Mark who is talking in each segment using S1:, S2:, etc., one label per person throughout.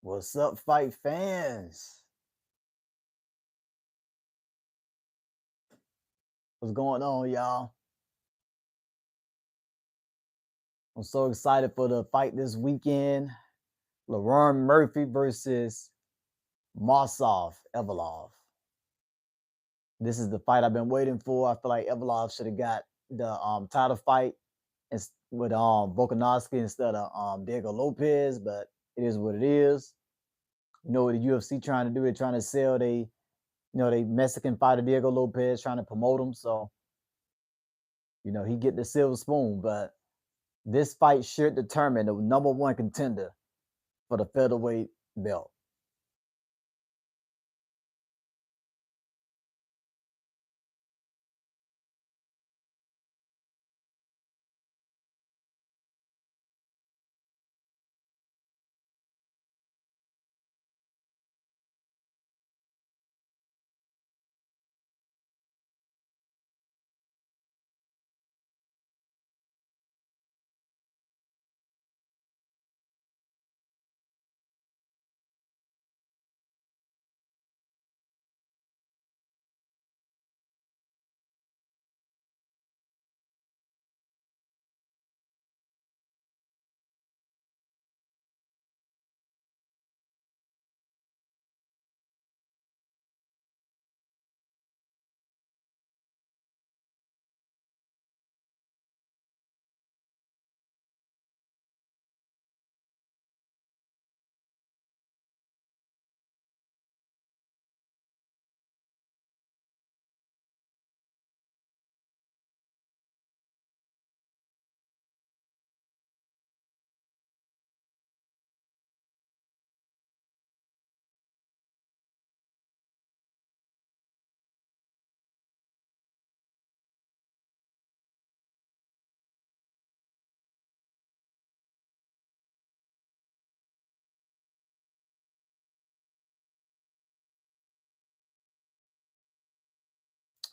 S1: What's up, fight fans? What's going on, y'all? I'm so excited for the fight this weekend. Lerone Murphy versus Marsov Evolov. This is the fight I've been waiting for. I feel like Evolov should have got the title fight with Volkanovski instead of Diego Lopez, but it is what it is. You know what the UFC trying to do? They're trying to sell they Mexican fighter Diego Lopez, trying to promote him. So he get the silver spoon, but this fight should determine the number one contender for the featherweight belt.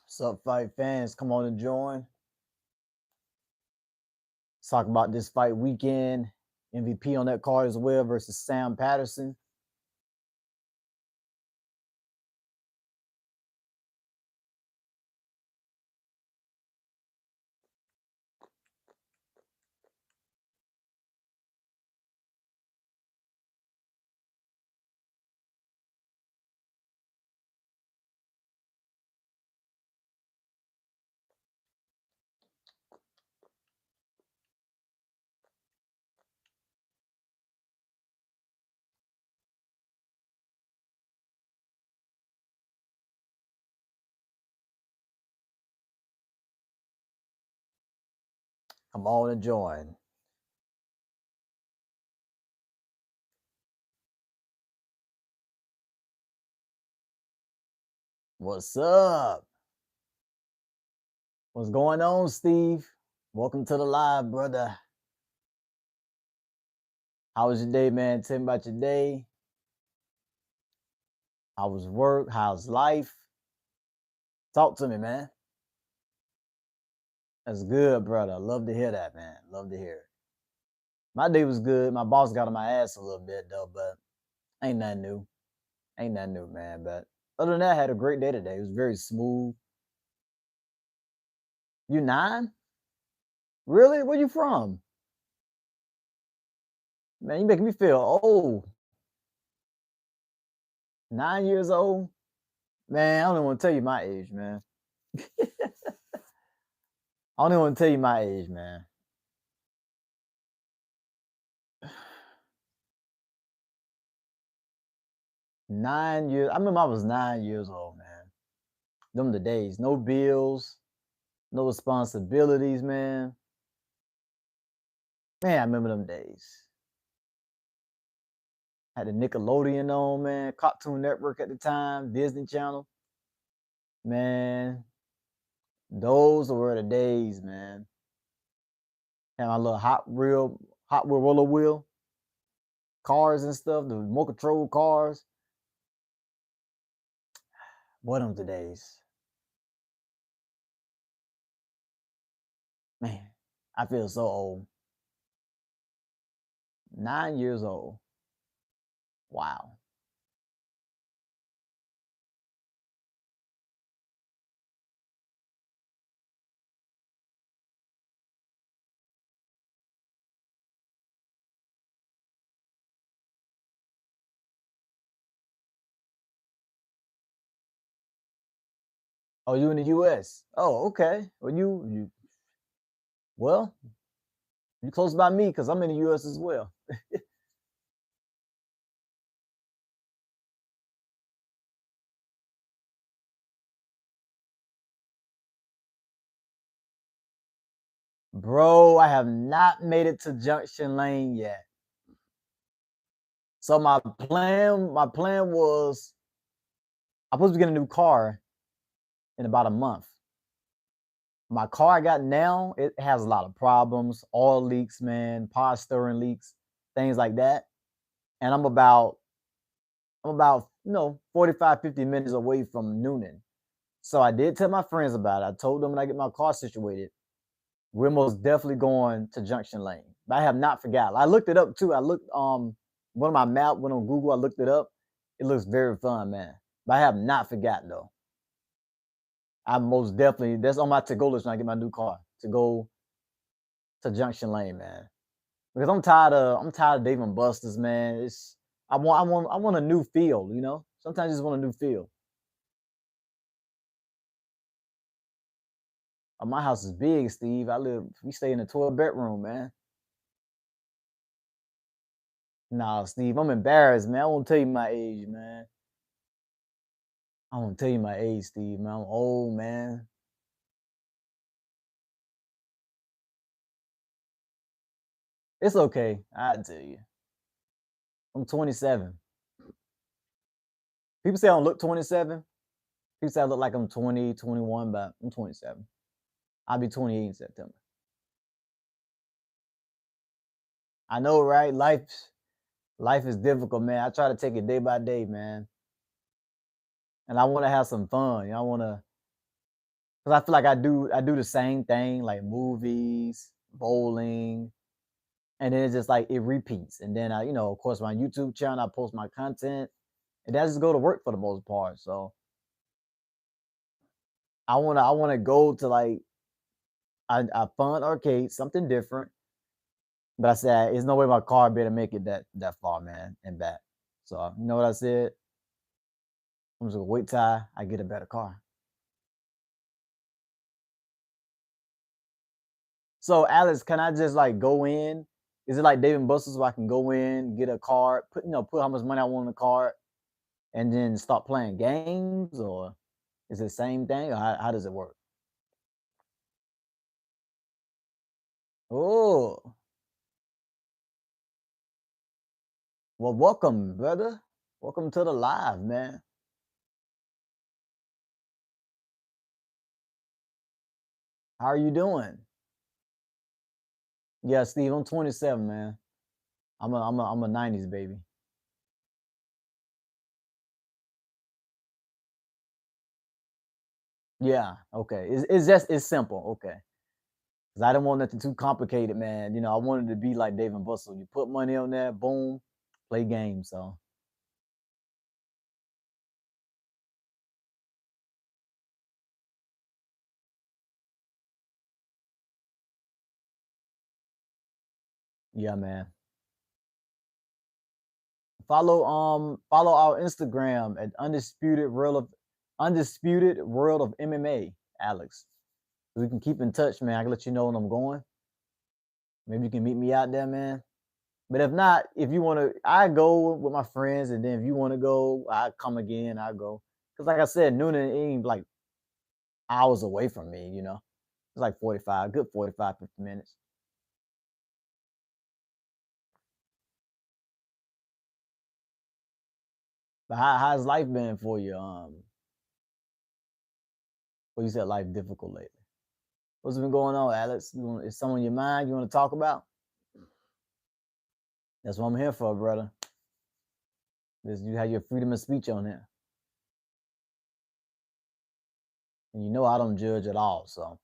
S1: What's up, fight fans? Come on and join. Let's talk about this fight weekend. MVP on that card as well versus Sam Patterson. Come on and join. What's up? What's going on, Steve? Welcome to the live, brother. How was your day, man? Tell me about your day. How was work? How's life? Talk to me, man. That's good, brother. Love to hear that, man. Love to hear it. My day was good. My boss got on my ass a little bit though, but ain't nothing new. Ain't nothing new, man. But other than that, I had a great day today. It was very smooth. You 9? Really? Where you from? Man, you making me feel old. 9 years old? Man, I don't even want to tell you my age, man. I don't even want to tell you my age, man. 9 years. I remember I was 9 years old, man. Them the days. No bills, no responsibilities, man. Man, I remember them days. Had the Nickelodeon on, man. Cartoon Network at the time, Disney Channel. Man, those were the days, man. Had my little Hot Wheel roller wheel, cars and stuff, the remote control cars. What them the days. Man, I feel so old. 9 years old. Wow. Oh, you in the US? Oh, okay. Well, well, you close by me because I'm in the US as well. Bro, I have not made it to Junction Lane yet. So my plan was I'm supposed to get a new car in about a month. My car I got now, it has a lot of problems, oil leaks, man, power steering leaks, things like that. And I'm about 45, 50 minutes away from Noonan. So I did tell my friends about it. I told them when I get my car situated, we're most definitely going to Junction Lane. But I have not forgotten. I looked it up too. I looked one of my map went on Google. I looked it up. It looks very fun, man. But I have not forgotten though. I most definitely that's on my to go list when I get my new car to go to Junction Lane, man. Because I'm tired of Dave and Buster's, man. It's I want a new feel, you know. Sometimes I just want a new feel. My house is big, Steve. We stay in a 12 bedroom, man. Nah, Steve, I'm embarrassed, man. I won't tell you my age, man. I won't tell you my age, Steve, man. I'm old, man. It's okay. I'll tell you. I'm 27. People say I don't look 27. People say I look like I'm 20, 21, but I'm 27. I'll be 28 in September. I know, right? Life is difficult, man. I try to take it day by day, man. And I want to have some fun. You know, I want to, because I feel like I do the same thing, like movies, bowling, and then it's just like it repeats. And then of course, my YouTube channel, I post my content, and that just go to work for the most part. So I wanna go to like a fun arcade, something different. But I said, there's no way my car better make it that far, man, and back. So you know what I said? I'm just gonna wait till I get a better car. So Alex, can I just like go in? Is it like Dave and Buster's where I can go in, get a card, put how much money I want in the card, and then start playing games, or is it the same thing, or how does it work? Oh, well, welcome, brother. Welcome to the live, man. How are you doing? Yeah, Steve, I'm 27, man. I'm a 90s baby. Yeah, okay. It's simple, okay. Cause I didn't want nothing too complicated, man. I wanted to be like Dave and Buster. You put money on there, boom, play games. So yeah, man. Follow our Instagram at undisputed world of MMA, Alex. We can keep in touch, man. I can let you know when I'm going. Maybe you can meet me out there, man. But if not, if you want to, I go with my friends, and then if you want to go, I come again. I go because, like I said, Noonan ain't like hours away from me. It's like 45, good 45, 50 minutes. But how's life been for you? Well, you said life difficult lately. What's been going on, Alex? Is something on your mind you want to talk about? That's what I'm here for, brother. You have your freedom of speech on here, and I don't judge at all. So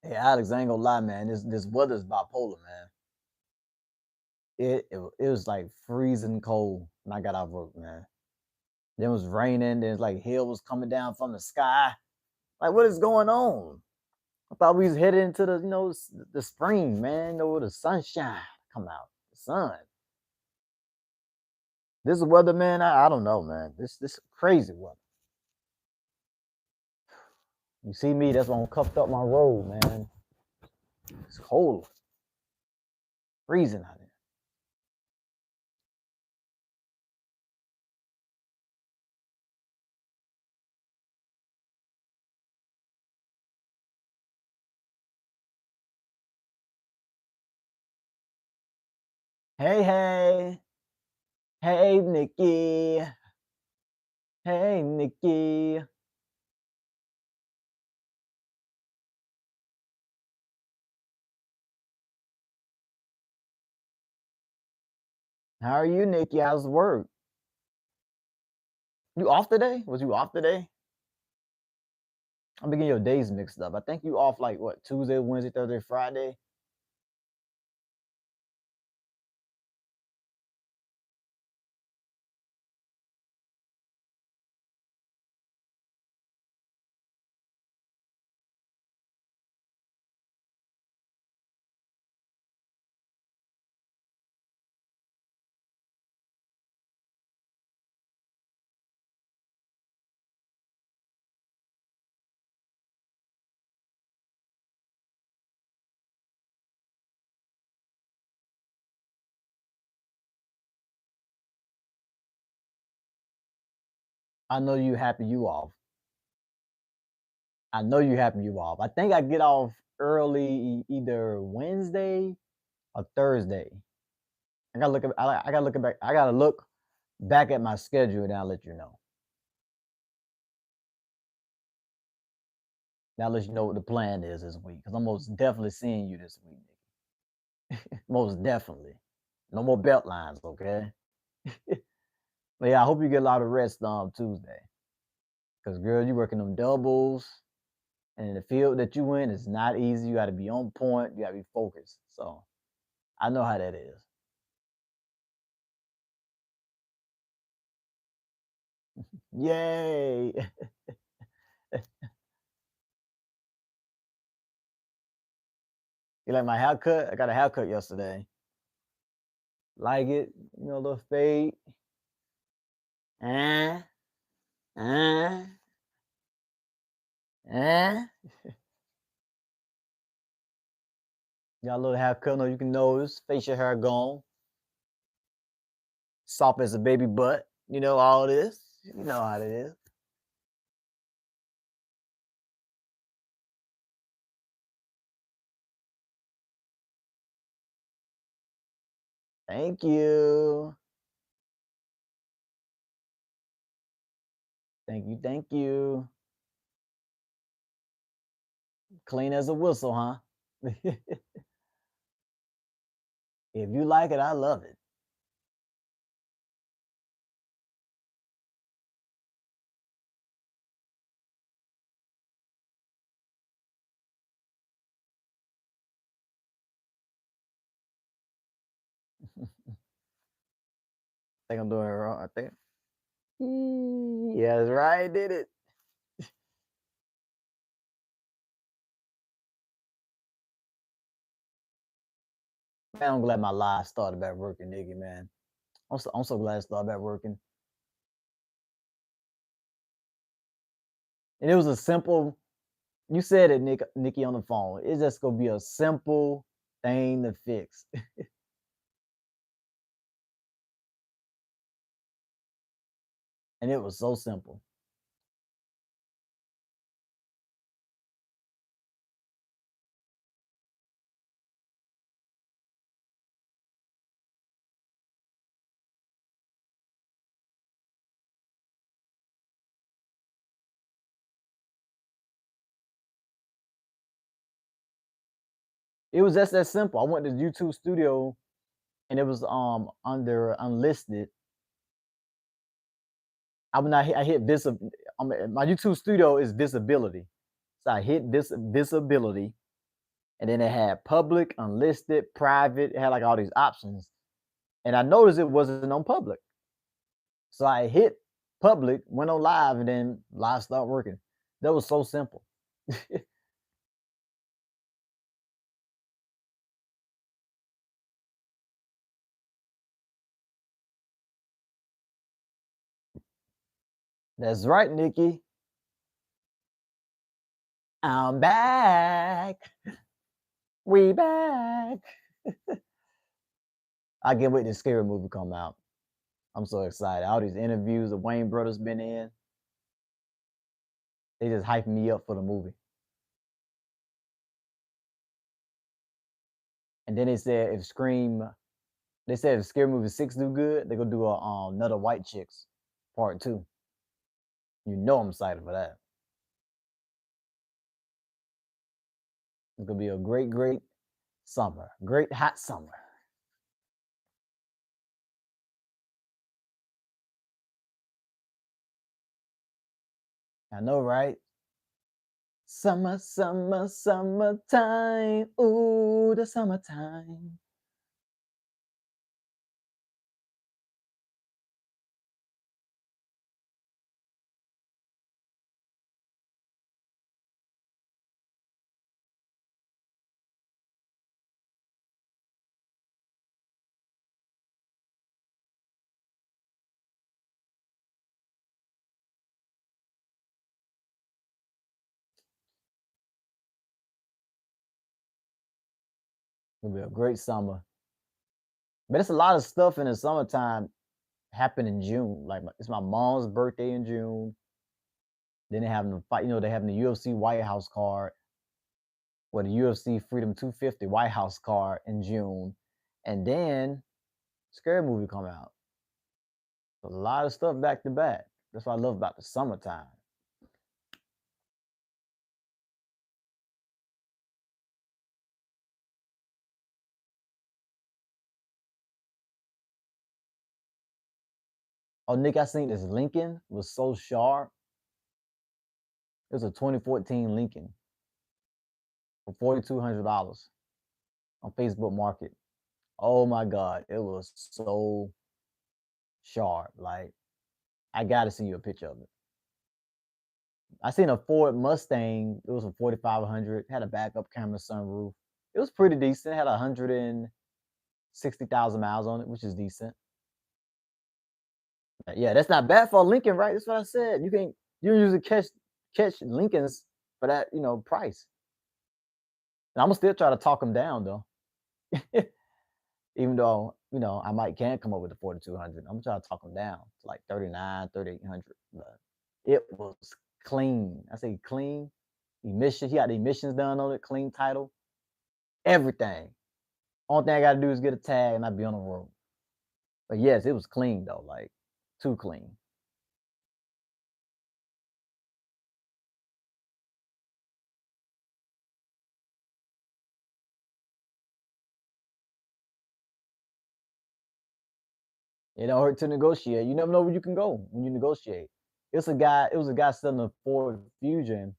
S1: Hey, Alex, I ain't gonna lie, man. This weather's bipolar, man. It was like freezing cold when I got off work, man. Then it was raining. Then it's like hail was coming down from the sky. Like, what is going on? I thought we was headed into the the spring, man. The sunshine come out, the sun. This weather, man. I don't know, man. This crazy weather. You see me? That's why I'm cuffed up my road, man. It's cold, freezing out there. Hey, hey, hey, Nikki. Hey, Nikki. How are you, Nikki? How's work? You off today? Was you off today? I'm getting your days mixed up. I think you off like what, Tuesday, Wednesday, Thursday, Friday. I know you happy you off. I know you happy you off. I think I get off early either Wednesday or Thursday. I gotta look back. I gotta look back at my schedule and I'll let you know. Now let you know what the plan is this week. Because I'm most definitely seeing you this week, Nikki. Most definitely. No more belt lines, okay? But yeah, I hope you get a lot of rest on Tuesday. Cause girl, you working them doubles. And in the field that you in, it's not easy. You gotta be on point, you gotta be focused. So I know how that is. Yay. You like my haircut? I got a haircut yesterday. Like it, a little fade. Eh, eh, eh. Got a little haircut, no, you can notice. Facial hair gone. Soft as a baby butt. You know all this. You know how it is. Thank you. Thank you. Thank you. Clean as a whistle, huh? If you like it, I love it. I think I'm doing it wrong. I think. Yeah, that's right. I did it. Man, I'm glad my live started back working, nigga, man. I'm so glad it started back working. And it was a simple, you said it, Nikki, on the phone. It's just gonna be a simple thing to fix. And it was so simple. It was just that simple. I went to YouTube Studio and it was under unlisted. I hit my YouTube Studio is visibility. So I hit this visibility And then it had public, unlisted, private. It had like all these options. And I noticed it wasn't on public. So I hit public, went on live, and then live started working. That was so simple. That's right, Nikki. I'm back. We back. I can't wait till Scary Movie come out. I'm so excited. All these interviews the Wayne brothers been in, they just hyping me up for the movie. And then they said if Scary Movie 6 do good, they're gonna do another White Chicks part 2. You know I'm excited for that. It's gonna be a great, great summer. Great hot summer. I know, right? Summer, summer, summertime. Ooh, the summertime. It'll be a great summer. But it's a lot of stuff in the summertime happen in June. Like it's my mom's birthday in June. Then they having the fight, they having the UFC White House card, or the UFC Freedom 250 White House card in June. And then Scary Movie come out. A lot of stuff back to back. That's what I love about the summertime. Oh, Nick, I seen this Lincoln was so sharp. It was a 2014 Lincoln for $4,200 on Facebook Market. Oh my God, it was so sharp. Like I gotta see you a picture of it. I seen a Ford Mustang. It was a 4500. Had a backup camera, sunroof. It was pretty decent. Had 160,000 miles on it, which is decent. Yeah, that's not bad for a Lincoln, right? That's what I said. You can usually catch Lincolns for that price. And I'm gonna still try to talk them down though. Even though I might can come up with the 4200. I'm gonna try to talk them down to like 39, 3800. But it was clean. I say clean. Emissions. He got the emissions done on it. Clean title. Everything. Only thing I gotta do is get a tag and I'd be on the road. But yes, it was clean though. Like too clean. It don't hurt to negotiate. You never know where you can go when you negotiate. It was a guy selling a Ford Fusion.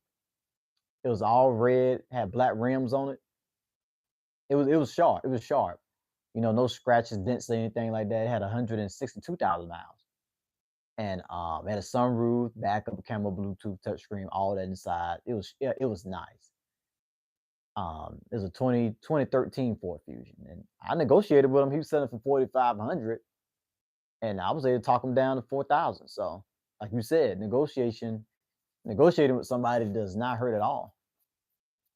S1: It was all red, had black rims on it. It was sharp. It was sharp. No scratches, dents, or anything like that. It had 162,000 miles. And it had a sunroof, backup camera, Bluetooth, touchscreen, all that inside. It was nice. It was a 2013 Ford Fusion. And I negotiated with him. He was selling for 4,500. And I was able to talk him down to 4,000. So, like you said, negotiating with somebody does not hurt at all.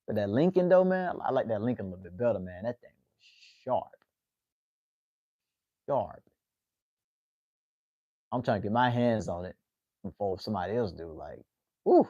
S1: But that Lincoln though, man, I like that Lincoln a little bit better, man. That thing was sharp, sharp. I'm trying to get my hands on it before somebody else do. Like, whew.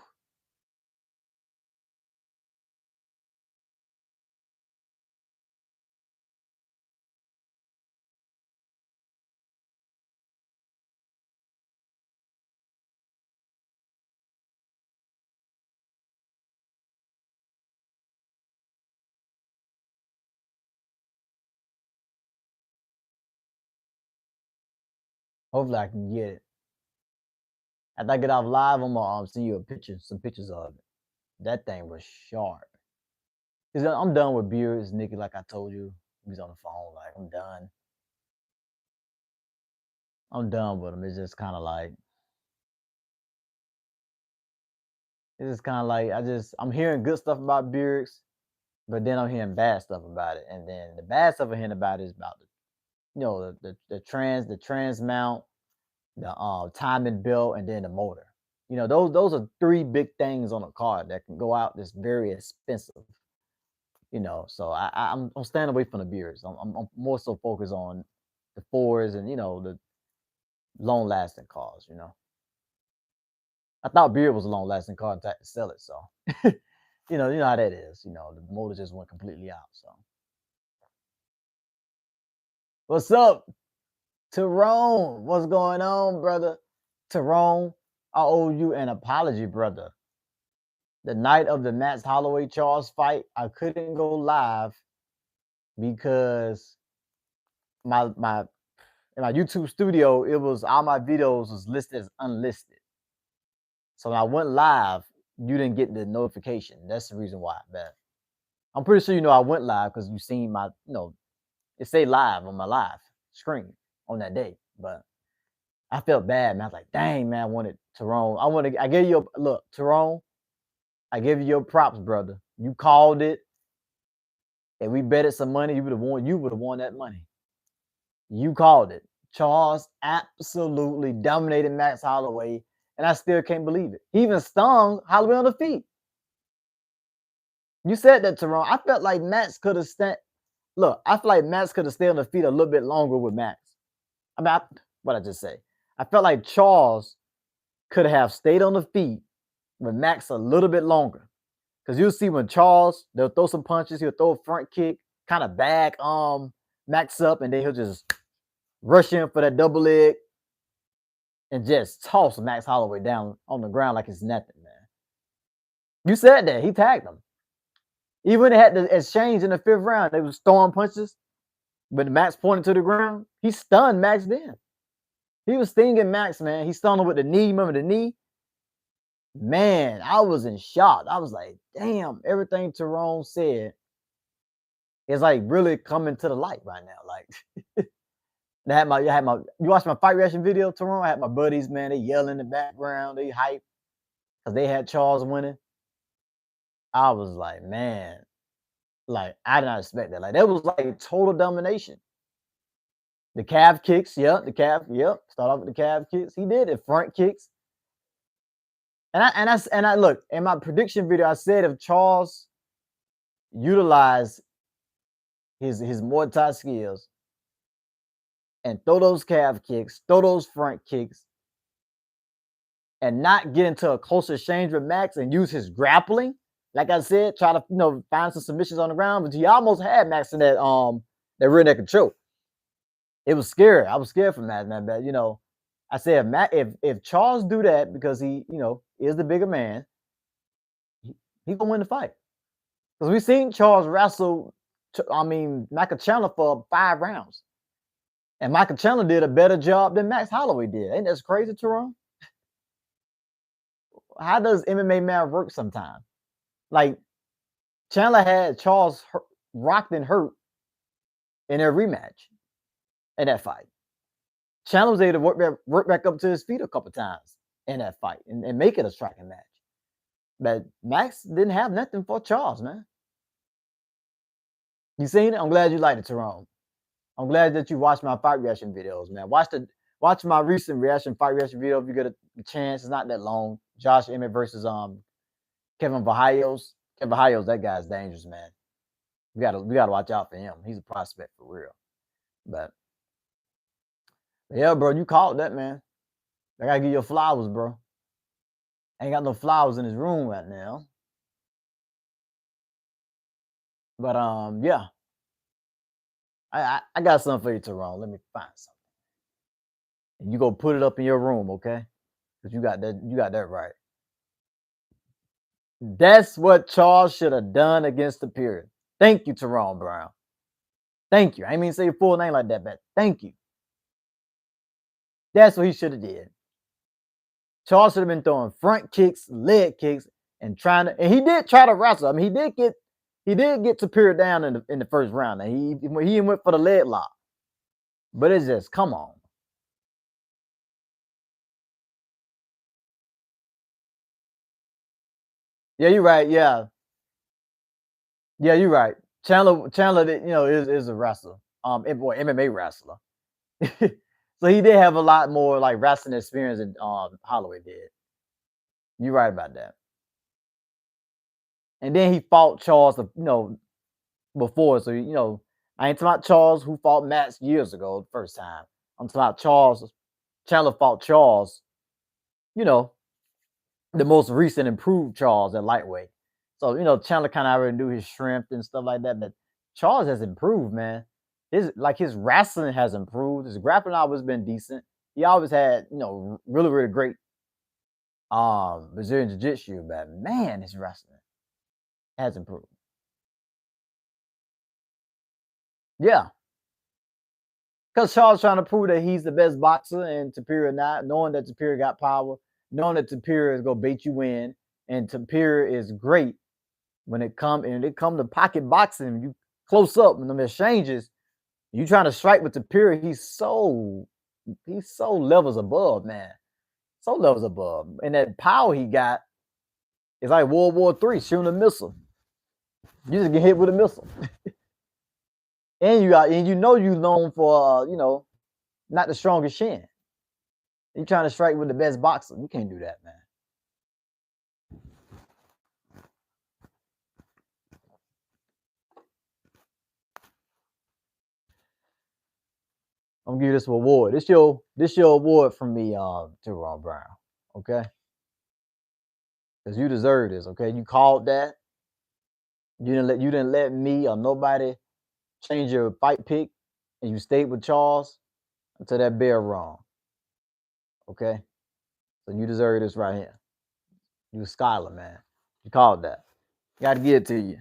S1: Hopefully I can get it. After I get off live, I'm gonna send you some pictures of it. That thing was sharp. 'Cause I'm done with Beards, Nikki, like I told you. He's on the phone, like, I'm done. I'm done with him. It's just kinda like I'm hearing good stuff about Beards, but then I'm hearing bad stuff about it. And then the bad stuff I'm hearing about is about the trans mount, the timing belt, and then the motor. Those are three big things on a car that can go out that's very expensive. So I'm staying away from the Beards. I'm more so focused on the Fords and the long lasting cars. I thought Beard was a long lasting car until I had to sell it. So you know how that is. The motor just went completely out. So what's up, Tyrone? What's going on, brother? Tyrone, I owe you an apology, brother. The night of the Max Holloway Charles fight, I couldn't go live because my in my YouTube studio, it was all my videos was listed as unlisted. So when I went live, you didn't get the notification. That's the reason why. But I'm pretty sure I went live because you seen my, it say live on my live screen on that day. But I felt bad, man. I was like, dang, man, I wanted Tyrone. I gave you look, Tyrone, I give you your props, brother. You called it, and we betted some money. You would have won that money. You called it. Charles absolutely dominated Max Holloway, and I still can't believe it. He even stung Holloway on the feet. You said that, Tyrone. I felt like Max could have I feel like Max could have stayed on the feet a little bit longer with Max. I mean, what I just say? I felt like Charles could have stayed on the feet with Max a little bit longer. Because you'll see when Charles, they'll throw some punches, he'll throw a front kick, kind of bag Max up, and then he'll just rush in for that double leg and just toss Max Holloway down on the ground like it's nothing, man. You said that. He tagged him. Even when they had the exchange in the 5th round, they was throwing punches, but Max pointed to the ground. He stunned Max then. He was stinging Max, man. He stunned him with the knee. Remember the knee? Man, I was in shock. I was like, damn, everything Tyrone said is like really coming to the light right now. Like, you watched my fight reaction video, Tyrone? I had my buddies, man. They yell in the background. They hype because they had Charles winning. I was like, man, like, I did not expect that. Like, that was like total domination. The calf kicks, yep. Start off with the calf kicks. He did it. Front kicks. And I look, in my prediction video, I said if Charles utilized his Muay Thai skills and throw those calf kicks, throw those front kicks, and not get into a close exchange with Max and use his grappling, like I said, try to find some submissions on the ground, but he almost had Max in that rear naked choke. It was scary. I was scared for Max, man. But I said if Charles do that because he is the bigger man, he gonna win the fight. Because we've seen Charles wrestle, Michael Chandler for 5 rounds, and Michael Chandler did a better job than Max Holloway did. Ain't that crazy, Tyrone? How does MMA math work sometimes? Like, Chandler had Charles rocked and hurt in their rematch in that fight. Chandler was able to work back up to his feet a couple times in that fight and make it a striking match. But Max didn't have nothing for Charles, man. You seen it? I'm glad you liked it, Tyrone. I'm glad that you watched my fight reaction videos, man. Watch my recent fight reaction video if you get a chance. It's not that long. Josh Emmett versus Kevin Vajos. Kevin Vajos, that guy's dangerous, man. We gotta watch out for him. He's a prospect for real. But yeah, bro, you called that, man. I gotta give you your flowers, bro. Ain't got no flowers in his room right now. But yeah. I got something for you, Tyrone. Let me find something. And you go put it up in your room, okay? Because you got that right. That's what Charles should have done against the period. Thank you, Tyrone Brown. Thank you. I didn't mean to say your full name like that, but thank you. That's what he should have did. Charles should have been throwing front kicks, leg kicks, and he did try to wrestle. He did get He did get Superior down in the first round. And he went for the leg lock. But it's just, come on. Yeah, you're right. Yeah. Yeah, you're right. Chandler, is a wrestler. MMA wrestler. So he did have a lot more like wrestling experience than Holloway did. You're right about that. And then he fought Charles, before. So I ain't talking about Charles who fought Max years ago the first time. I'm talking about Chandler fought Charles, you know, the most recent improved Charles at lightweight. So, Chandler kind of already knew his strength and stuff like that. But Charles has improved, man. His wrestling has improved. His grappling always been decent. He always had, really, really great Brazilian Jiu-Jitsu, but man, his wrestling has improved. Yeah. Because Charles trying to prove that he's the best boxer and Superior not, knowing that Superior got power, knowing that Superior is gonna bait you in, and Superior is great when it come to pocket boxing. You close up in them exchanges, you trying to strike with Superior. He's so levels above, man. So levels above, and that power he got is like World War III shooting a missile. You just get hit with a missile, and you known for not the strongest shin. You trying to strike with the best boxer. You can't do that, man. I'm gonna give you this award. This your award from me, Jerome Brown. Okay, because you deserve this. Okay, you called that. You didn't let me or nobody change your fight pick, and you stayed with Charles until that bell wrong. Okay, so you deserve this right here. You Skyler, man. You called that. Got to give it to you.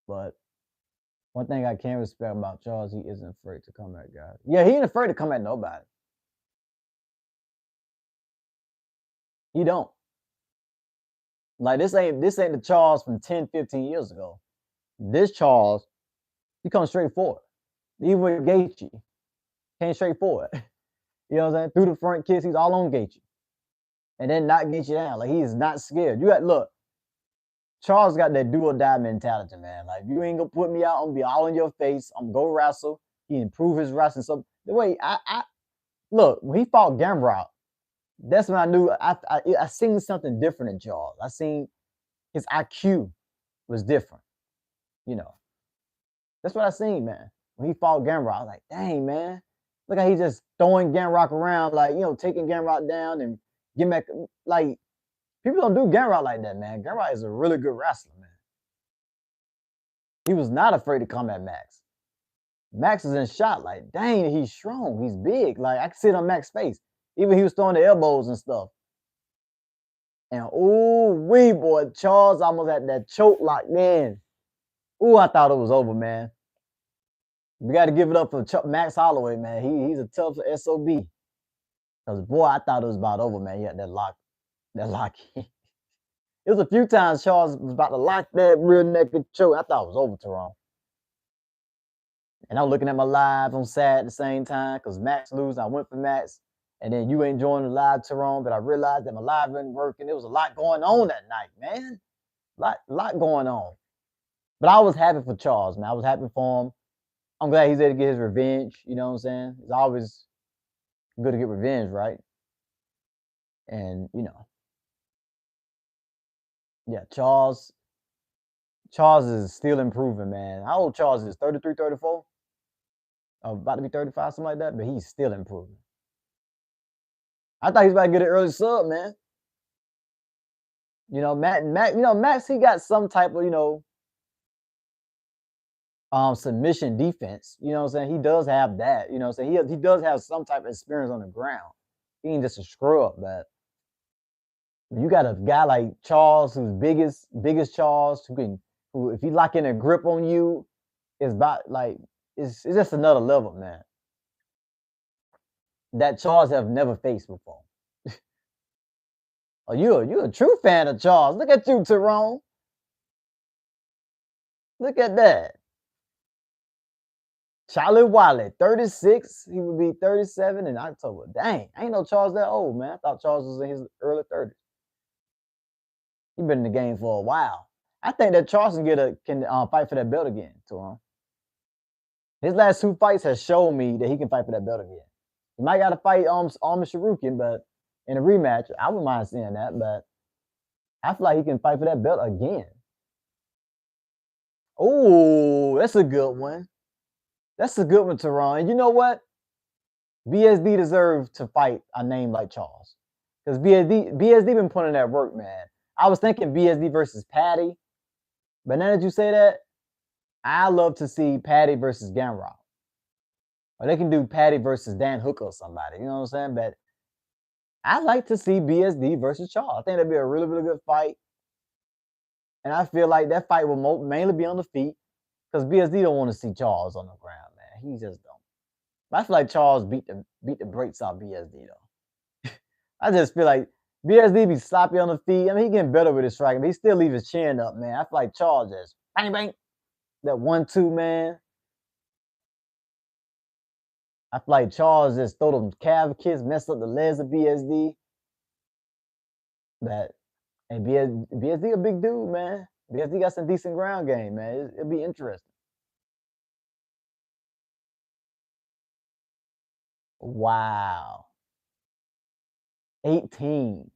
S1: But one thing I can respect about Charles, he isn't afraid to come at guys. Yeah, he ain't afraid to come at nobody. He don't. Like this ain't the Charles from 10, 15 years ago. This Charles, he comes straight forward. Even with Gaethje, came straight forward. You know what I'm saying? Through the front kicks, he's all on Gaethje. And then not get you down. Like he is not scared. Look, Charles got that do or die mentality, man. Like you ain't gonna put me out, I'm gonna be all in your face. I'm gonna go wrestle. He improved his wrestling. So the way I look, when he fought Gamrot, that's when I knew I seen something different in Charles. I seen his IQ was different. That's what I seen, man. When he fought Gamrot, I was like, dang, man. Look how he just throwing Gamrot around, like, taking Gamrot down and get back. Like, people don't do Gamrot like that, man. Gamrot is a really good wrestler, man. He was not afraid to come at Max. Max is in shot, like, dang, he's strong. He's big. Like, I can see it on Max's face. Even he was throwing the elbows and stuff. And, boy, Charles almost had that choke lock, man. I thought it was over, man. We got to give it up for Max Holloway, man. He's a tough SOB. Because, boy, I thought it was about over, man. He had that lock. It was a few times Charles was about to lock that rear naked choke. I thought it was over, Tyrone. And I'm looking at my live on SAD at the same time because Max lose. I went for Max. And then you ain't joining the live, Tyrone. But I realized that my live wasn't working. There was a lot going on that night, man. Lot going on. But I was happy for Charles, man. I was happy for him. I'm glad he's able to get his revenge. You know what I'm saying? It's always good to get revenge, right? And, yeah, Charles is still improving, man. How old Charles is? 33, 34? About to be 35, something like that, but he's still improving. I thought he was about to get an early sub, man. Max, he got some type of, submission defense. You know what I'm saying? He does have that. You know what I'm saying? He does have some type of experience on the ground. He ain't just a scrub, but you got a guy like Charles, who's biggest Charles, who if he lock in a grip on you, it's about like it's just another level, man. That Charles have never faced before. Oh, you a true fan of Charles. Look at you, Tyrone. Look at that. Charlie Wiley, 36. He would be 37 in October. Dang, I ain't know Charles that old, man. I thought Charles was in his early 30s. He been in the game for a while. I think that Charles can fight for that belt again, Tyrone. His last 2 fights has shown me that he can fight for that belt again. He might got to fight Arman Tsarukyan, but in a rematch, I wouldn't mind seeing that. But I feel like he can fight for that belt again. Oh, that's a good one. That's a good one, Tyrone. And you know what? BSD deserves to fight a name like Charles. Because BSD been putting in that work, man. I was thinking BSD versus Patty. But now that you say that, I love to see Patty versus Gamrot. Or they can do Patty versus Dan Hooker or somebody. You know what I'm saying? But I like to see BSD versus Charles. I think that'd be a really, really good fight. And I feel like that fight will mainly be on the feet. Because BSD don't want to see Charles on the ground, man. He just don't. But I feel like Charles beat the brakes off BSD though. I just feel like BSD be sloppy on the feet. I mean, he getting better with his striking, but he still leave his chin up, man. I feel like Charles just bang bang. That 1-2, man. I feel like Charles just throw them calf kicks, mess up the legs of BSD. But and BSD a big dude, man. BSD got some decent ground game, man. It'll be interesting. Wow. 18,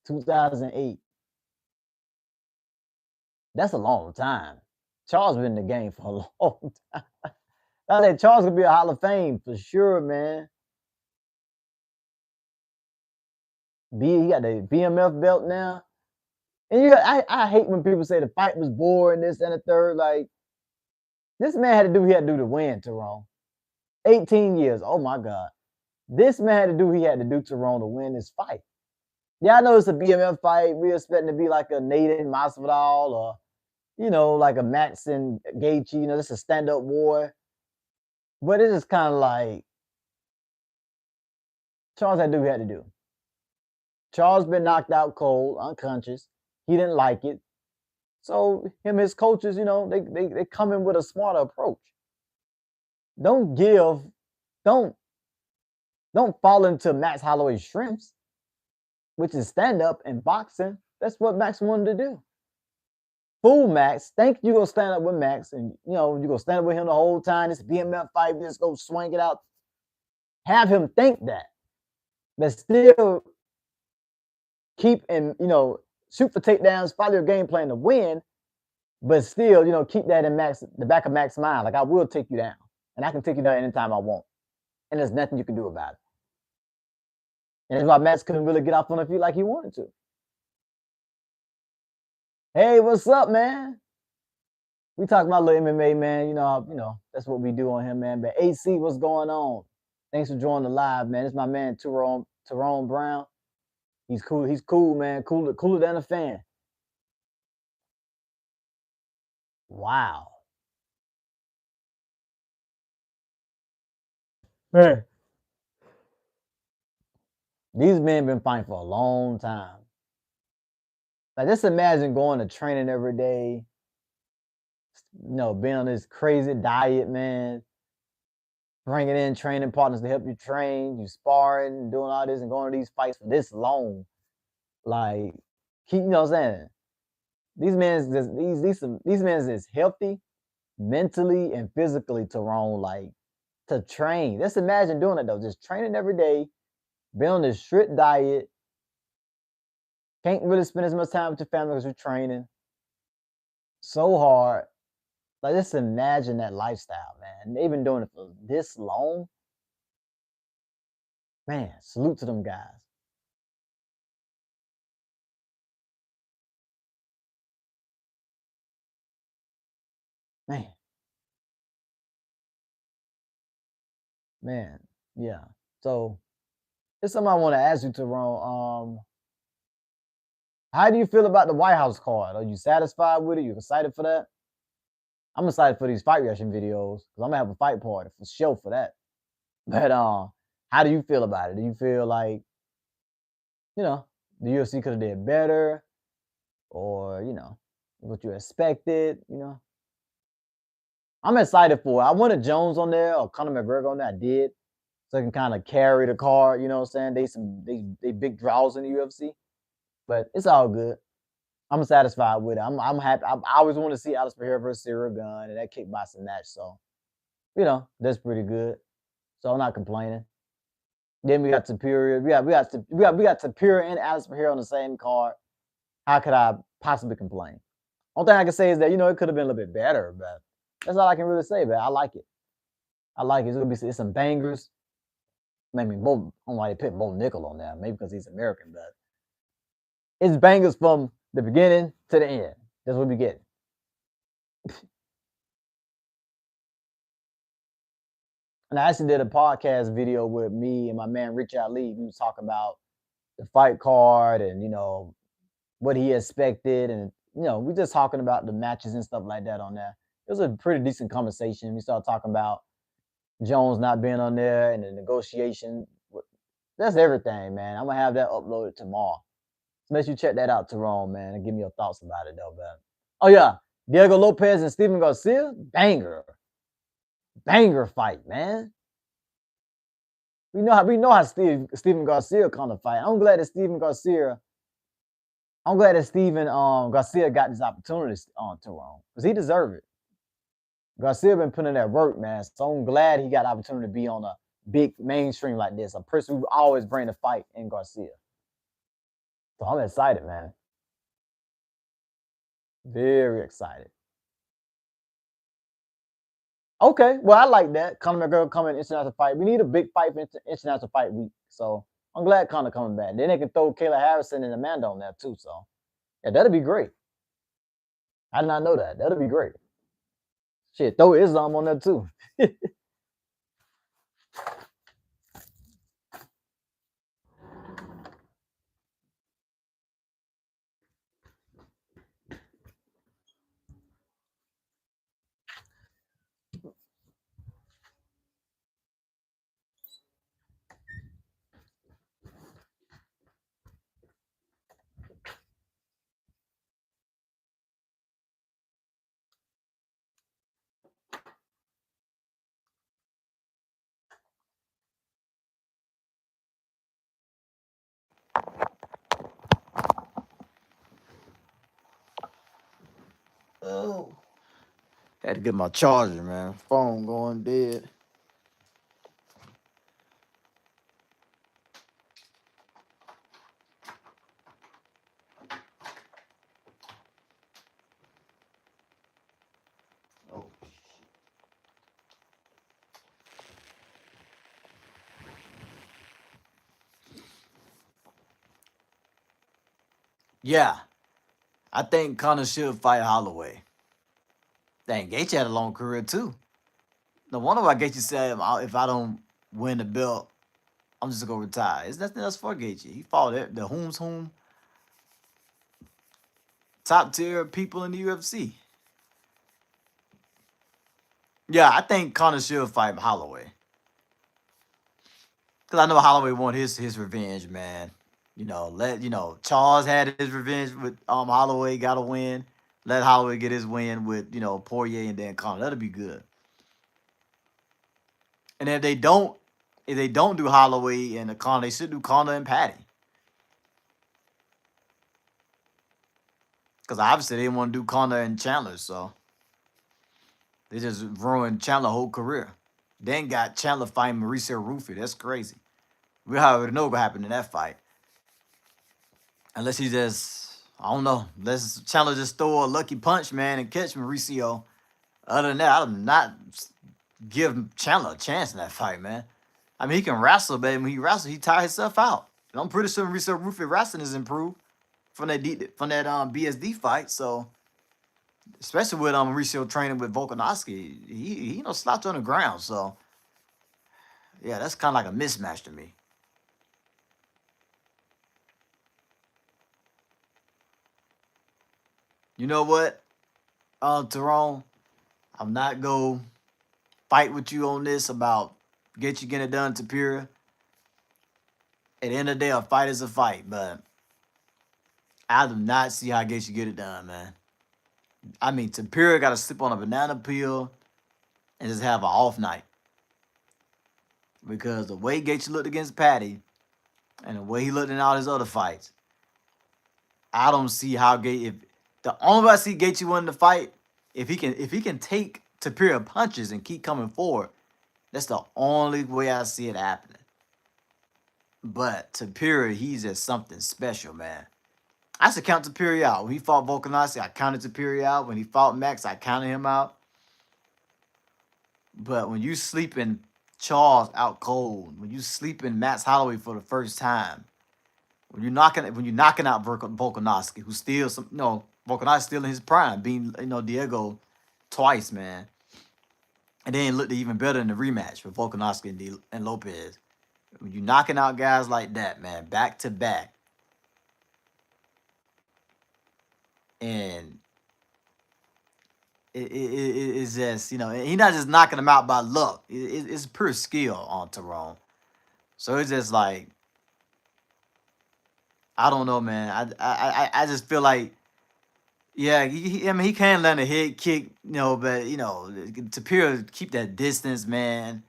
S1: 2008. That's a long time. Charles been in the game for a long time. I think Charles could be a Hall of Fame for sure, man. He got the BMF belt now. And I hate when people say the fight was boring, this and the third. Like, this man had to do what he had to do to win, Tyrone. 18 years. Oh my God. This man had to do what he had to do, Tyrone, to win this fight. Yeah, I know it's a BMF fight. We're expecting to be like a Nathan Masvidal or, you know, like a Max and Gaethje. You know, this is a stand-up war. But it is kind of like Charles had to do what he had to do. Charles been knocked out cold, unconscious. He didn't like it. So him and his coaches, you know, they come in with a smarter approach. Don't fall into Max Holloway's shrimps, which is stand-up and boxing. That's what Max wanted to do. Fool Max, think you gonna stand up with Max and you know you gonna stand up with him the whole time. This BMF fight, just go swing it out. Have him think that, but still keep and you know shoot for takedowns, follow your game plan to win, but still you know keep that in the back of Max's mind. Like I will take you down, and I can take you down anytime I want, and there's nothing you can do about it. And that's why Max couldn't really get off on the feet like he wanted to. Hey, what's up, man? We talking about little MMA, man. You know, that's what we do on here, man. But AC, what's going on? Thanks for joining the live, man. It's my man Tyrone Brown. He's cool. He's cool, man. Cooler than a fan. Wow. Man. These men been fighting for a long time. Like, just imagine going to training every day, you know, being on this crazy diet, man. Bringing in training partners to help you train, you sparring, doing all this and going to these fights for this long. Like, you know what I'm saying? These men is healthy mentally and physically, Tyrone, like to train. Just imagine doing it though, just training every day, being on this strict diet, can't really spend as much time with your family because you're training so hard. Like, just imagine that lifestyle, man. They've been doing it for this long. Man, salute to them guys. Man, yeah. So it's something I want to ask you, Tyrone. How do you feel about the White House card? Are you satisfied with it? You excited for that? I'm excited for these fight reaction videos because I'm gonna have a fight party for sure for that. But how do you feel about it? Do you feel like, you know, the UFC could have did better, or what you expected? I'm excited for it. I wanted Jones on there or Conor McGregor on there. I did, so I can kind of carry the card. You know what I'm saying? They big draws in the UFC, but it's all good. I'm satisfied with it. I'm happy. I always want to see Alice Pereira versus Cyril Gunn and that kickboxing match. So that's pretty good. So I'm not complaining. Then we got Superior. We got Superior and Alice Pereira on the same card. How could I possibly complain? Only thing I can say is that it could have been a little bit better, but that's all I can really say. But I like it. I like it. It's some bangers. Maybe both. I don't know why they put Bo Nickel on there. Maybe because he's American, but it's bangers from the beginning to the end. That's what we get. And I actually did a podcast video with me and my man Rich Ali. We was talking about the fight card and what he expected, and we just talking about the matches and stuff like that on there. It was a pretty decent conversation. We started talking about Jones not being on there and the negotiation. That's everything, man. I'm gonna have that uploaded tomorrow. So make sure you check that out, Tyrone, man, and give me your thoughts about it, though, man. Oh yeah, Diego Lopez and Steven Garcia, banger fight, man. We know how Steven Garcia kind of fight. I'm glad that Steven Garcia got this opportunity on Tyrone because he deserved it. Garcia been putting in that work, man. So I'm glad he got the opportunity to be on a big mainstream like this. A person who always bring the fight in Garcia. So I'm excited, man. Very excited. Okay, well, I like that. Conor McGregor coming international fight. We need a big fight for international fight week. So I'm glad Conor coming back. Then they can throw Kayla Harrison and Amanda on there too. So yeah, that'll be great. I did not know that. That'll be great. Shit, throw Islam on there too. Oh. Had to get my charger, man. Phone going dead. Oh. Yeah, I think Conor should fight Holloway. Dang, Gaethje had a long career too. No wonder why Gaethje said, if I don't win the belt, I'm just gonna retire. It's nothing else for Gaethje. He fought the whom top tier people in the UFC. Yeah, I think Conor should fight Holloway. Cause I know Holloway want his revenge, man. Charles had his revenge with Holloway, got a win. Let Holloway get his win with Poirier and then Conor. That'll be good. And if they don't do Holloway and Conor, they should do Conor and Patty. Because obviously they didn't want to do Conor and Chandler, so they just ruined Chandler's whole career. Then got Chandler fighting Mauricio Rufy. That's crazy. We already know what happened in that fight. Unless he just, I don't know. Unless Chandler just throw a lucky punch, man, and catch Mauricio. Other than that, I would not give Chandler a chance in that fight, man. I mean, he can wrestle, but when he wrestles, he tire himself out. And I'm pretty sure Mauricio Rufy wrestling is improved from that BSD fight. So, especially with Mauricio training with Volkanovski, he slouch on the ground. So, yeah, that's kind of like a mismatch to me. You know what, Tyrone? I'm not go fight with you on this about get you getting it done, Tapira. At the end of the day, a fight is a fight, but I do not see how Gaethje get it done, man. I mean, Tapira got to sleep on a banana peel and just have an off night. Because the way Gaethje looked against Patty and the way he looked in all his other fights, I don't see how Gaethje. If the only way I see Gaethje winning the fight, if he can take Tapira punches and keep coming forward, that's the only way I see it happening. But Tapira, he's just something special, man. I should count Tapira out. When he fought Volkanovski, I counted Tapira out. When he fought Max, I counted him out. But when you sleeping Charles out cold, when you sleeping Max Holloway for the first time, when you're knocking out Volkanovski, who's still Volkanovski still in his prime, being Diego twice, man, and then looked even better in the rematch with Volkanovski and Lopez. When you're knocking out guys like that, man, back to back, and it's just, he's not just knocking them out by luck. It's pure skill on Tyrone. So it's just like, I don't know, man. I just feel like, yeah, he can land a head kick, but Tapira keep that distance, man.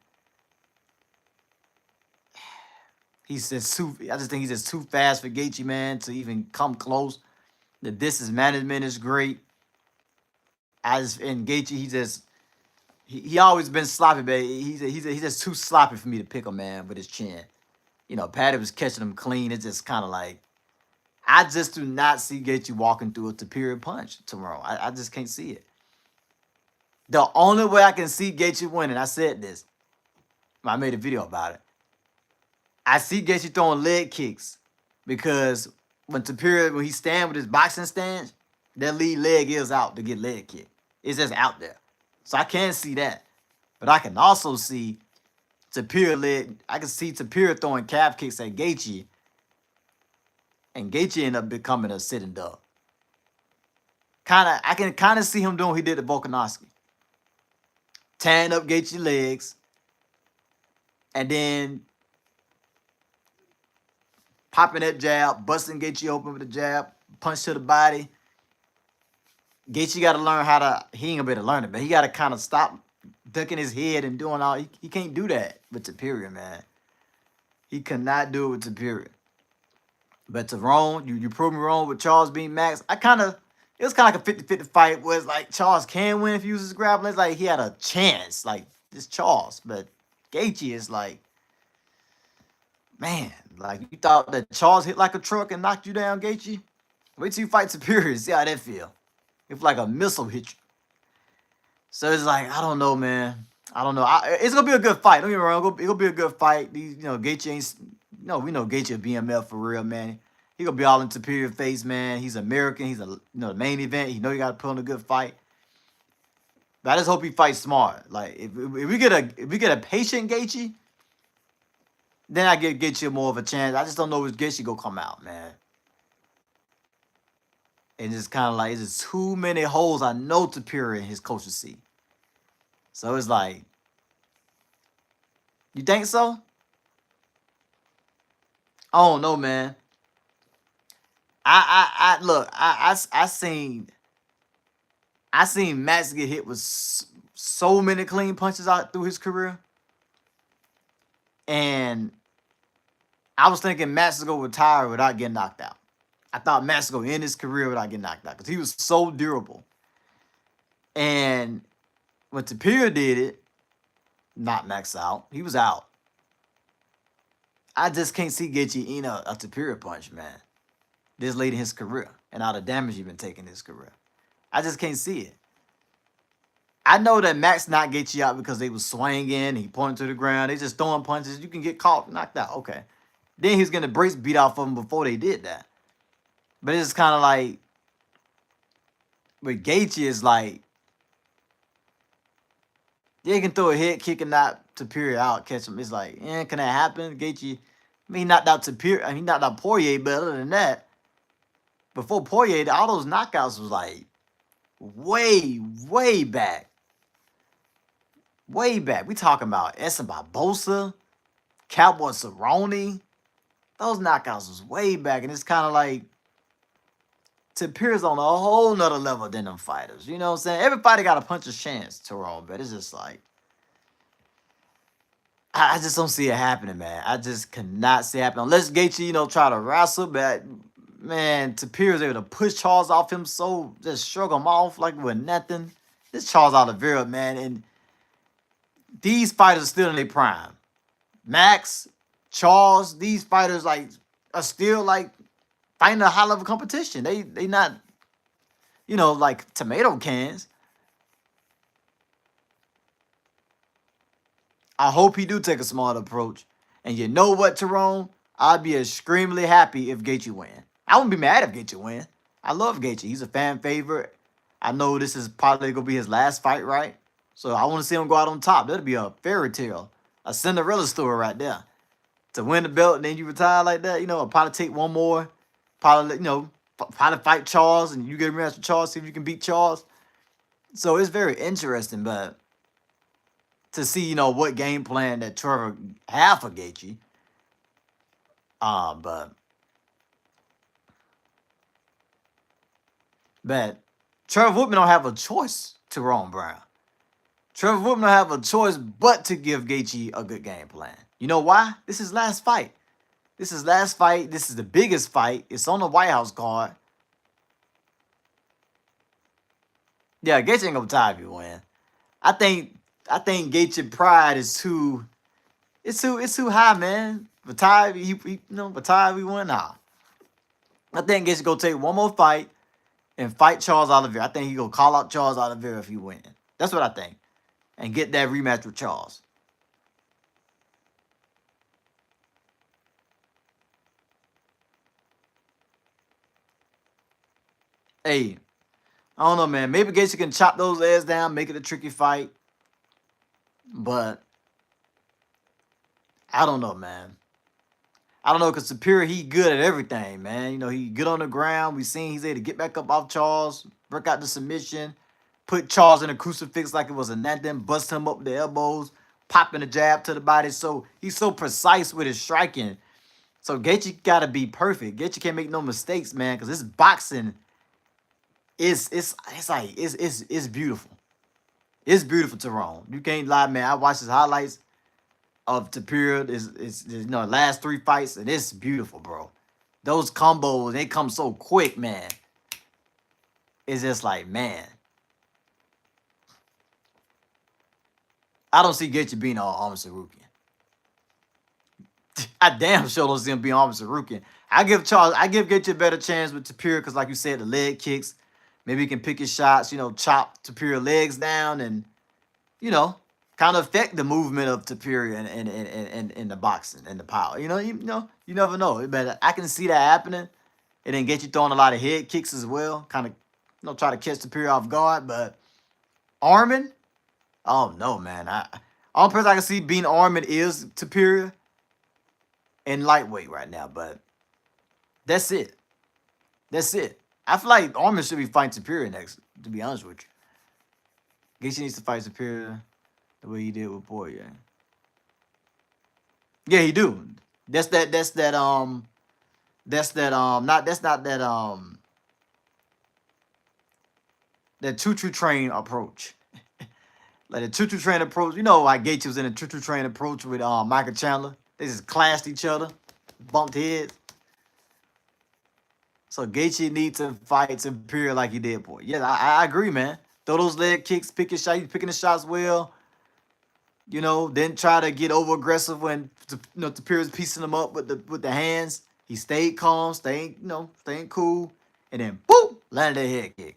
S1: I just think he's just too fast for Gaethje, man, to even come close. The distance management is great. And Gaethje, he always been sloppy, but he's just too sloppy for me to pick him, man, with his chin. Patty was catching him clean. It's just kind of like, I just do not see Gaethje walking through a Tapira punch tomorrow. I just can't see it. The only way I can see Gaethje winning, I said this, I made a video about it. I see Gaethje throwing leg kicks because when he stand with his boxing stance, that lead leg is out to get leg kick. It's just out there. So I can see that. But I can also see I can see Tapira throwing calf kicks at Gaethje, and Gaethje end up becoming a sitting duck. I can kind of see him doing what he did to Volkanovski. Tearing up Gaethje's legs, and then popping that jab, busting Gaethje open with a jab, punch to the body. Gaethje got to learn he ain't gonna be able to learn it, but he got to kind of stop ducking his head and doing all. He can't do that with Tapira, man. He cannot do it with Tapira. But Tyrone, you proved me wrong with Charles being Max. It was kind of like a 50-50 fight where it's like Charles can win if he uses grappling. It's like he had a chance, like this Charles. But Gaethje is like, man, like you thought that Charles hit like a truck and knocked you down, Gaethje? Wait till you fight Superior and see how that feel. If like a missile hit you. So it's like, I don't know, man. I don't know. It's gonna be a good fight. Don't get me wrong. It's gonna be a good fight. Gaethje ain't. We know Gaethje a BMF for real, man. He gonna be all in Superior face, man. He's American. He's the main event. You got to put on a good fight. But I just hope he fights smart. Like if we get a patient Gaethje, then I give Gaethje more of a chance. I just don't know which Gaethje gonna come out, man. And it's kind of like, it's just too many holes I know Tapira and his coaches see. So it's like, you think so? I don't know, man. I seen Max get hit with so many clean punches out through his career. And I was thinking Max was going to retire without getting knocked out. I thought Max was going to end his career without getting knocked out because he was so durable. And when Tapira did it, knocked Max out, he was out. I just can't see Gaethje eating a Tapira punch, man. This late in his career and all the damage he's been taking in his career. I just can't see it. I know that Max knocked Gaethje out because they was swinging, he pointed to the ground, they just throwing punches. You can get caught, knocked out, okay. Then he was getting the brace beat off of him before they did that. But it's kind of like, with Gaethje, is like, they can throw a head kick and knock Tapira out, catch him. It's like, can that happen? Gaethje, he knocked out Tapira, he knocked out Poirier, but other than that, before Poirier, all those knockouts was like way, way back. Way back. We talking about Edson Barbosa, Cowboy Cerrone. Those knockouts was way back, and it's kind of like Tapir's on a whole nother level than them fighters. You know what I'm saying? Everybody got a puncher's chance, Tyrone, but it's just like I just don't see it happening, man. I just cannot see it happening. Unless Gaethje, try to wrestle, but man, Tapir is able to push Charles off him so just shrug him off like with nothing. This Charles Oliveira, man, and these fighters are still in their prime. Max, Charles, these fighters like are still like fighting a high level competition. They not, like tomato cans. I hope he do take a smart approach. And you know what, Tyrone? I'd be extremely happy if Gaethje win. I wouldn't be mad if Gaethje win. I love Gaethje. He's a fan favorite. I know this is probably gonna be his last fight, right? So I want to see him go out on top. That'd be a fairy tale, a Cinderella story right there. To win the belt and then you retire like that, I'll probably take one more. Probably, probably fight Charles and you get a match with Charles, see if you can beat Charles. So it's very interesting, but to see, what game plan that Trevor have for Gaethje. But Trevor Woodman don't have a choice to Ron Brown. Trevor Woodman don't have a choice but to give Gaethje a good game plan. You know why? This is last fight. This is last fight. This is the biggest fight. It's on the White House card. Yeah, Gaethje ain't gonna tie if you win. I think Gaethje pride is too. It's too high, man. Vitav, Vitav, we won. Nah. I think Gaethje gonna take one more fight and fight Charles Oliveira. I think he gonna call out Charles Oliveira if he win. That's what I think, and get that rematch with Charles. Hey, I don't know, man. Maybe Gaethje can chop those legs down, make it a tricky fight, but I don't know, man. I don't know, because Superior, he good at everything, man. He good on the ground. We seen he's able to get back up off Charles, break out the submission, put Charles in a crucifix like it was a nothing, bust him up with the elbows, popping a jab to the body. So he's so precise with his striking. So Gaethje got to be perfect. Gaethje can't make no mistakes, man, because this boxing it's beautiful. It's beautiful, Tyrone. You can't lie, man. I watched his highlights of Tapir is last 3 fights, and it's beautiful, bro. Those combos, they come so quick, man. It's just like, man. I don't see Gaethje being Arman Tsarukyan. I damn sure don't see him being Arman Tsarukyan. I give Gaethje a better chance with Tapir because, like you said, the leg kicks. Maybe he can pick his shots, chop Tapir legs down and, kind of affect the movement of Tapir in the boxing and the power. You never know. But I can see that happening. And then get you throwing a lot of head kicks as well. Kind of, try to catch Tapir off guard. But Arman, oh no, man. Only person I can see being Arman is Tapir in lightweight right now. But that's it. That's it. I feel like Arman should be fighting Superior next, to be honest with you. Gaethje needs to fight Superior the way he did with Poirier. Yeah, he do. That choo-choo train approach. Like the choo-choo train approach. You know why Gaethje was in a choo-choo train approach with Michael Chandler. They just clashed each other, bumped heads. So Gaethje needs to fight Superior like he did, boy. Yeah, I agree, man. Throw those leg kicks, pick your shot. He's picking the shots well. Then try to get over aggressive when Superior's piecing him up with the hands. He stayed calm, staying cool, and then boom, landed that head kick.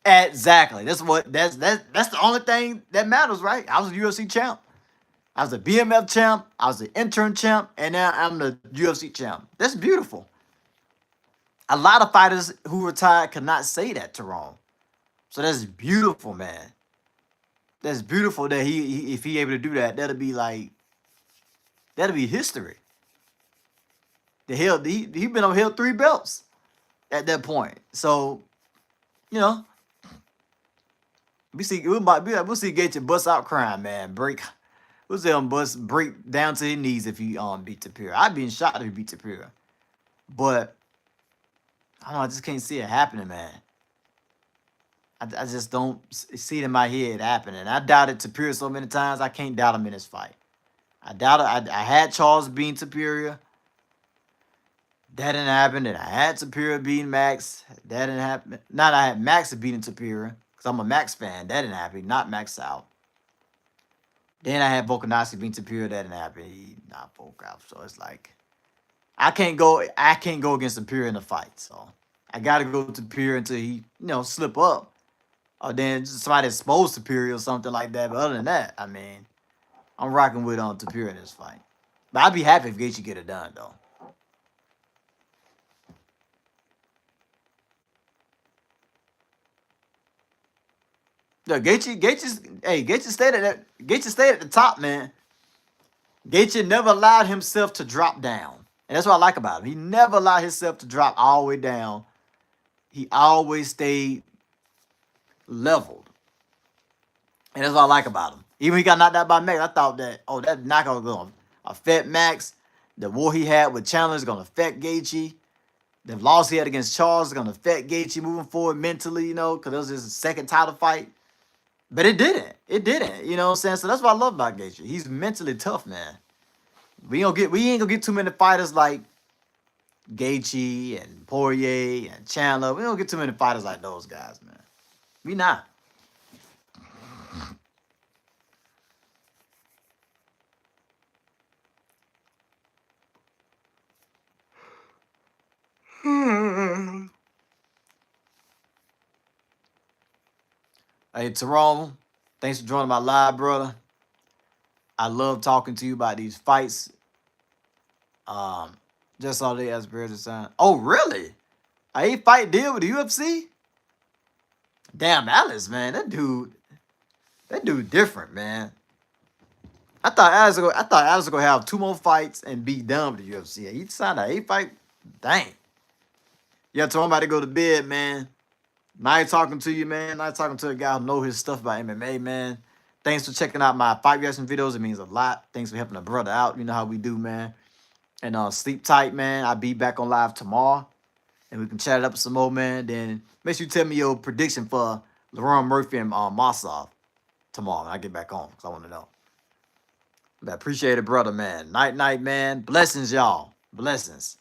S1: Exactly. That's the only thing that matters, right? I was a UFC champ. I was a BMF champ. I was an intern champ, and now I'm the UFC champ. That's beautiful. A lot of fighters who retired cannot say that, Tyrone. So that's beautiful, man. That's beautiful that he if he able to do that, that'll be history. he been on held 3 belts at that point. So, you know, we'll see Gaethje bust out crying, man. We'll see him break down to his knees if he beat Tapira. I'd be in shock if he beat Tapira. But I don't know, I just can't see it happening, man. I just don't see it in my head happening. I doubted Tapira so many times, I can't doubt him in this fight. I had Charles beating Tapira. That didn't happen. And I had Tapira beating Max. That didn't happen. Not I had Max beating Tapira, because I'm a Max fan. That didn't happen. Not Max out. Then I had Volkanovski beating Tapira. That didn't happen. He not Volkov. So it's like I can't go against Tapira in the fight. So I gotta go to Tapira until he, slip up. Or then somebody exposed Tapira or something like that. But other than that, I mean, I'm rocking with Tapira in this fight. But I'd be happy if Gaethje get it done though. Yeah, Gaethje stayed at the top, man. Gaethje never allowed himself to drop down. And that's what I like about him. He never allowed himself to drop all the way down. He always stayed leveled. And that's what I like about him. Even when he got knocked out by Max, I thought that knockout was going to affect Max. The war he had with Chandler is going to affect Gaethje. The loss he had against Charles is going to affect Gaethje moving forward mentally, because it was his second title fight. But it didn't. You know what I'm saying? So that's what I love about Gaethje. He's mentally tough, man. We ain't gonna get too many fighters like Gaethje and Poirier and Chandler. We don't get too many fighters like those guys, man. We not. Hey, Tyrone, thanks for joining my live, brother. I love talking to you about these fights. Just saw the Asperger's sign. Oh, really? A 8-fight deal with the UFC? Damn, Alice, man, that dude different, man. I thought Alice was gonna have 2 more fights and be done with the UFC. He signed an 8-fight. Dang. Yeah, Tyrone about to go to bed, man. Nice talking to you, man. Nice talking to a guy who know his stuff about MMA, man. Thanks for checking out my fight reaction videos. It means a lot. Thanks for helping a brother out. You know how we do, man. And sleep tight, man. I'll be back on live tomorrow. And we can chat it up some more, man. Then make sure you tell me your prediction for Lerone Murphy and Mosov tomorrow when I get back on, because I want to know. But I appreciate it, brother, man. Night, man. Blessings, y'all. Blessings.